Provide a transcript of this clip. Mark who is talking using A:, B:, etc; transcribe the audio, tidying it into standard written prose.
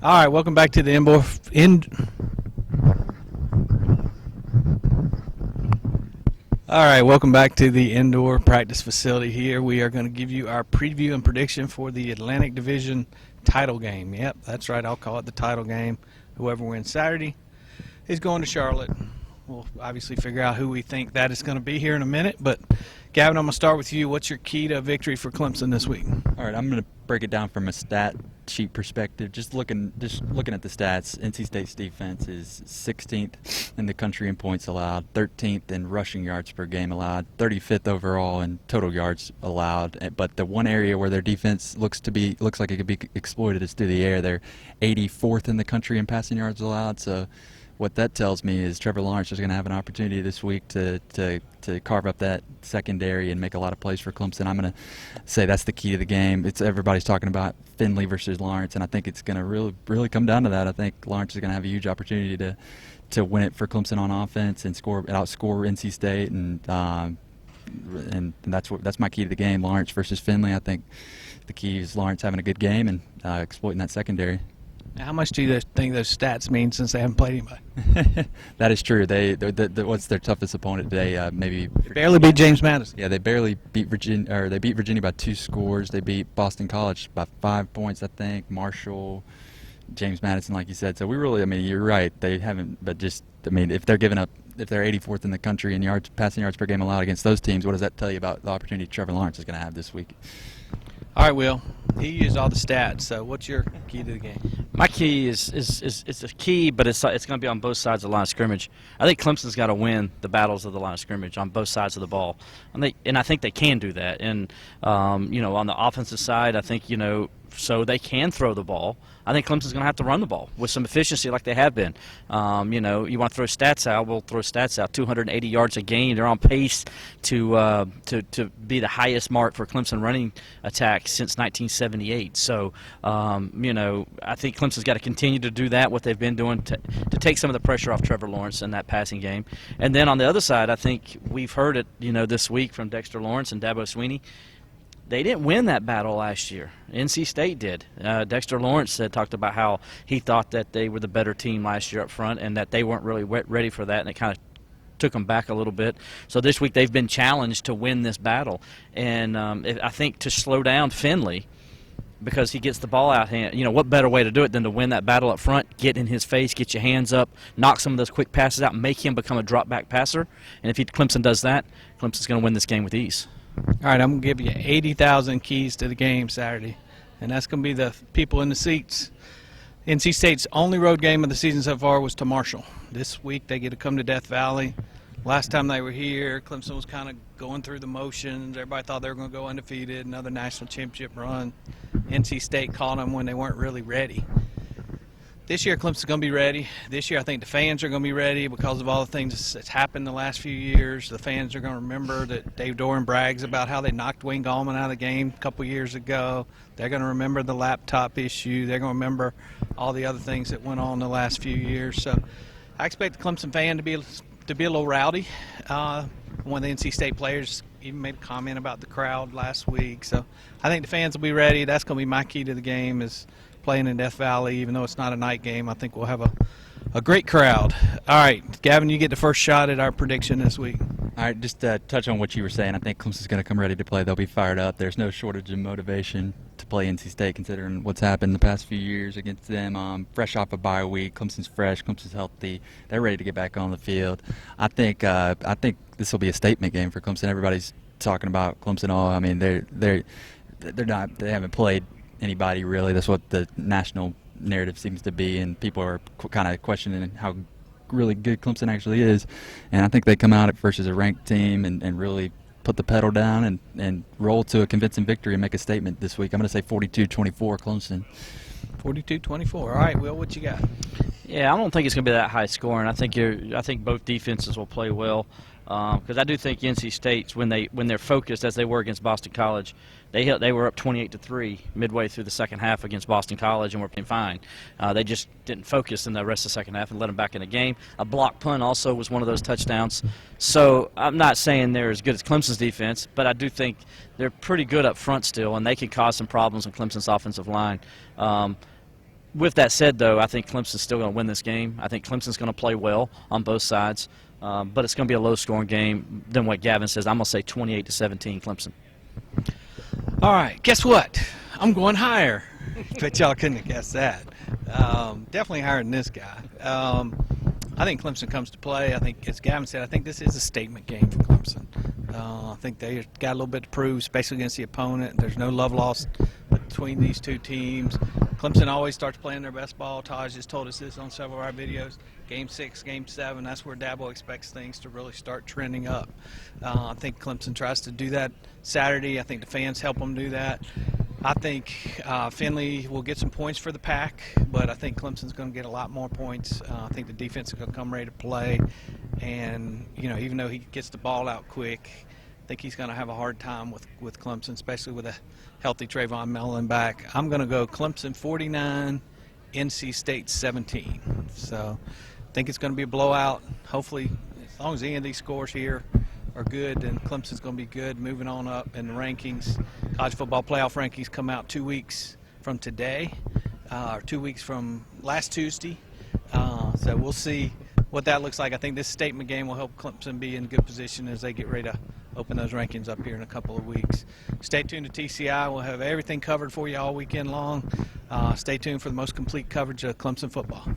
A: All right, welcome back to the welcome back to the indoor practice facility here. We are going to give you our preview and prediction for the Atlantic Division title game. Yep, that's right. I'll call it the title game. Whoever wins Saturday is going to Charlotte. We'll obviously figure out who we think that is going to be here in a minute. But, Gavin, I'm going to start with you. What's your key to victory for Clemson this week?
B: All right, I'm going to break it down from a stat sheet perspective. Just looking at the stats, NC State's defense is 16th in the country in points allowed, 13th in rushing yards per game allowed, 35th overall in total yards allowed. But the one area where their defense looks like it could be exploited is through the air. They're 84th in the country in passing yards allowed. So what that tells me is Trevor Lawrence is going to have an opportunity this week to carve up that secondary and make a lot of plays for Clemson. I'm going to say that's the key to the game. Everybody's talking about Finley versus Lawrence, and I think it's going to really come down to that. I think Lawrence is going to have a huge opportunity to win it for Clemson on offense and outscore NC State, and that's my key to the game. Lawrence versus Finley. I think the key is Lawrence having a good game and exploiting that secondary.
A: How much do you think those stats mean since they haven't played anybody?
B: That is true. What's their toughest opponent today? Maybe
A: they barely beat James Madison.
B: Yeah, they barely beat Virginia, or they beat Virginia by 2 scores. They beat Boston College by 5 points, I think. Marshall, James Madison, like you said. So you're right. They haven't, but if they're 84th in the country in passing yards per game allowed against those teams, what does that tell you about the opportunity Trevor Lawrence is going to have this week?
A: All right, Will. He used all the stats. So, what's your key to the game?
C: My key is a key, but it's going to be on both sides of the line of scrimmage. I think Clemson's got to win the battles of the line of scrimmage on both sides of the ball, and I think they can do that. And on the offensive side, I think so they can throw the ball. I think Clemson's going to have to run the ball with some efficiency like they have been. You want to throw stats out, we'll throw stats out. 280 yards a game. They're on pace to be the highest mark for Clemson running attack since 1978. So, I think Clemson's got to continue to do that, what they've been doing to take some of the pressure off Trevor Lawrence in that passing game. And then on the other side, I think we've heard it, this week from Dexter Lawrence and Dabo Swinney. They didn't win that battle last year. NC State did. Dexter Lawrence talked about how he thought that they were the better team last year up front and that they weren't really ready for that, and it kind of took them back a little bit. So this week they've been challenged to win this battle. And I think to slow down Finley, because he gets the ball out hand, what better way to do it than to win that battle up front, get in his face, get your hands up, knock some of those quick passes out, make him become a drop-back passer. And if Clemson does that, Clemson's going to win this game with ease.
A: All right, I'm going to give you 80,000 keys to the game Saturday, and that's going to be the people in the seats. NC State's only road game of the season so far was to Marshall. This week they get to come to Death Valley. Last time they were here, Clemson was kind of going through the motions. Everybody thought they were going to go undefeated, another national championship run. NC State caught them when they weren't really ready. This year, Clemson's going to be ready. This year, I think the fans are going to be ready because of all the things that's happened the last few years. The fans are going to remember that Dave Doran brags about how they knocked Wayne Gallman out of the game a couple years ago. They're going to remember the laptop issue. They're going to remember all the other things that went on the last few years. So I expect the Clemson fan to be a little rowdy. One of the NC State players even made a comment about the crowd last week. So I think the fans will be ready. That's going to be my key to the game is playing in Death Valley. Even though it's not a night game, I think we'll have a great crowd. All right, Gavin, you get the first shot at our prediction this week.
B: All right, just to touch on what you were saying, I think Clemson's going to come ready to play. They'll be fired up. There's no shortage of motivation to play NC State considering what's happened the past few years against them. Fresh off a bye week, Clemson's fresh, Clemson's healthy. They're ready to get back on the field. I think this will be a statement game for Clemson. Everybody's talking about Clemson. They haven't played anybody really. That's what the national narrative seems to be, and people are kind of questioning how really good Clemson actually is. And I think they come out versus a ranked team and really put the pedal down and roll to a convincing victory and make a statement this week. I'm going to say 42-24 Clemson.
A: 42-24. All right, Will, what you got?
C: Yeah, I don't think it's going to be that high scoring. I think both defenses will play well. Because I do think NC State, when they're focused as they were against Boston College, they were up 28-3 midway through the second half against Boston College and were playing fine. They just didn't focus in the rest of the second half and let them back in the game. A block punt also was one of those touchdowns. So I'm not saying they're as good as Clemson's defense, but I do think they're pretty good up front still, and they can cause some problems in Clemson's offensive line. With that said, though, I think Clemson's still going to win this game. I think Clemson's going to play well on both sides, but it's going to be a low-scoring game than what Gavin says. I'm going to say 28-17 Clemson.
A: All right, guess what? I'm going higher. Bet y'all couldn't have guessed that. Definitely higher than this guy. I think Clemson comes to play. I think, as Gavin said, I think this is a statement game for Clemson. I think they got a little bit to prove, especially against the opponent. There's no love lost between these two teams. Clemson always starts playing their best ball. Taj just told us this on several of our videos. Game 6, Game 7, that's where Dabo expects things to really start trending up. I think Clemson tries to do that Saturday. I think the fans help them do that. I think Finley will get some points for the Pack, but I think Clemson's going to get a lot more points. I think the defense is going to come ready to play, and even though he gets the ball out quick, I think he's going to have a hard time with Clemson, especially with a healthy Trayvon Mullen back. I'm going to go Clemson 49, NC State 17. So I think it's going to be a blowout. Hopefully, as long as any of these scores here are good, then Clemson's going to be good, moving on up in the rankings. College football playoff rankings come out 2 weeks from today, or 2 weeks from last Tuesday. So we'll see what that looks like. I think this statement game will help Clemson be in good position as they get ready to open those rankings up here in a couple of weeks. Stay tuned to TCI. We'll have everything covered for you all weekend long. Stay tuned for the most complete coverage of Clemson football.